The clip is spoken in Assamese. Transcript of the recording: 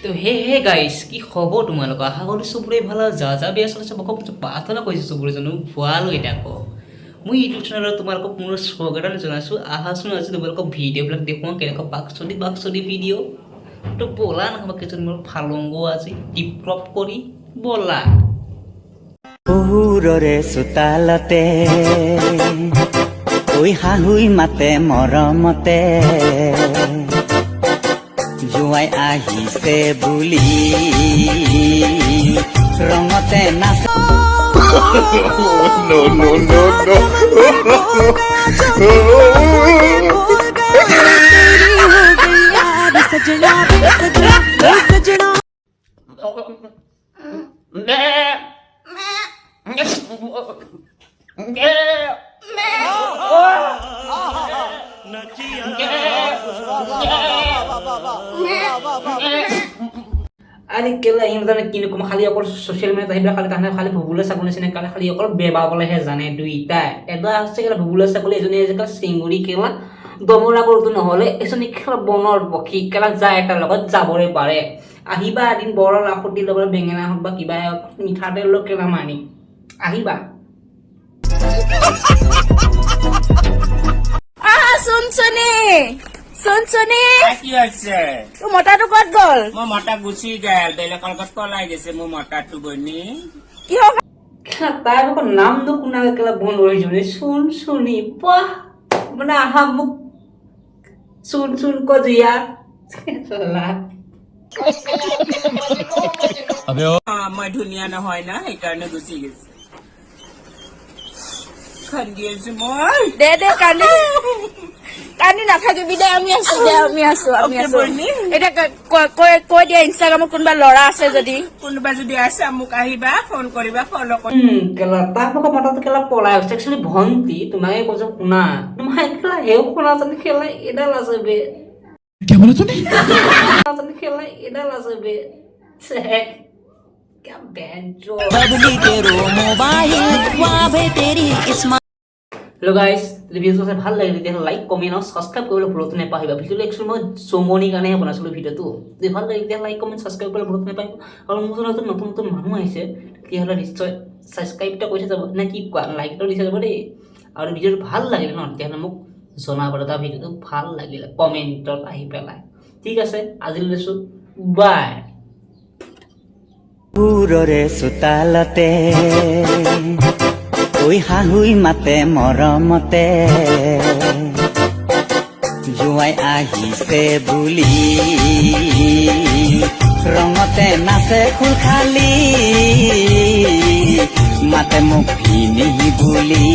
তো হে গাইস কি খবৰ তোমালোকৰ আশা কৰিছোঁ চবৰে ভাল যা যা বেয়া চলিছে মোক প্ৰাৰ্থনা কৰিছোঁ চবৰে জানো ভাল হৈ থাকক মই ইউটিউব চেনেলত তোমালোকক মোৰ স্বাগতম জনাইছোঁ আহাচোন আজি তোমালোকক ভিডিঅ'বিলাক দেখুৱাওঁ কেনেকুৱা বাকচদি ভিডিঅ' তো ব'লা নহ'ব কেইজন মোৰ ফালংগ আজি টিপটপ কৰি ব'লা বহুৰৰে চোতালতে ঐ শাহুই মাতে মৰমতে জুৱাই আহিছে বুলি ৰঙতে নাচ আরে কেলা ইহঁতে কিনো কম খালি অকল ছ'চিয়েল মিডিয়াত আহিবলৈ খালি তাহাঁতে খালি ভুবুলে ছাগলী চিনে কালি খালি অকল বেবাবলেহে জানে দুইটা এটা আছে কেলা ভুবুলে ছাগলী এজনী কেলা চিঙুৰি কেলা দমৰা কৰোঁতো নহ'লে এজনী কেলা বনৰ পক্ষী কেলা যায় এটাৰ লগত যাবৰে পাৰে আহিবা এদিন বৰ লাখুটি ল'বলৈ বেঙেনা হওক বা কিবা হওক মিঠাতেল লৈ কেলা মানি আহিবা শুনছনি কি হৈছে তোৰ মতাটো ক'ত গ'ল মই মতা গুচি গ'ল বেলেগৰ লগত পলাই গৈছে মোৰ মতাটো বনি কিয় তাই আকৌ নামটো শুনা কেলা বন্ধ হৈ যোনে শুনি বাহ মানে আহা মোক শুন কজিয়া মই ধুনীয়া নহয় না সেইকাৰণে গুচি গৈছে কান্দি আছো মই দে কান্দি নাথাকিবি দে আমি আছো এতিয়া কৈ দিয়া ইনষ্টাগ্ৰামত কোনোবা ল'ৰা আছে যদি কোনোবা যদি আছে মোক আহিবা ফোন কৰিবা ফ'ল' কৰিবা কেলা তাক মোক মতাটো কেলা পলাই হৈছে একচুৱেলি ভণ্টি তোমাকে কৈছো শুনা তোমাৰ কেলা হেও শুনা জানি খেলা এডাল আছে বে খেলা এডাল আছে বে क्या बेंचो बदली तेरो मोबाइल वावे तेरी स्मार्ट हेलो गाइस ভিডিওটো চাই ভাল লাগিলে তেতিয়া লাইক কমেন্ট আৰু সাবস্ক্ৰাইব কৰিবলৈ ভুলতে নাপাহৰিবা ভিডিওটো একচুৱেলি মই জমনি কাৰণেহে বনাইছিলোঁ ভিডিওটো যদি ভাল লাগিলে তেতিয়া লাইক কমেন্ট সাবস্ক্ৰাইব কৰিবলৈ ভুলতে নাপাহৰিবা আৰু মোৰ নতুন নতুন মানুহ আহিছে তেতিয়াহ'লে নিশ্চয় সাবস্ক্ৰাইবটা কৰি যাব নে কি কোৱা লাইকটো দি যাব দেই আৰু ভিডিওটো ভাল লাগিলে ন তেতিয়াহ'লে মোক জনাব দাদা ভিডিওটো ভাল লাগিলে কমেন্টত আহি পেলাই ঠিক আছে আজিলৈ লৈছোঁ বাই বহুৰৰে চোতালতে ঐ শাহুই মাতে মৰমতে জুৱাই আহিছে বুলি ৰঙতে নাচে খোল খালি মাতে মোক ভিনি বুলি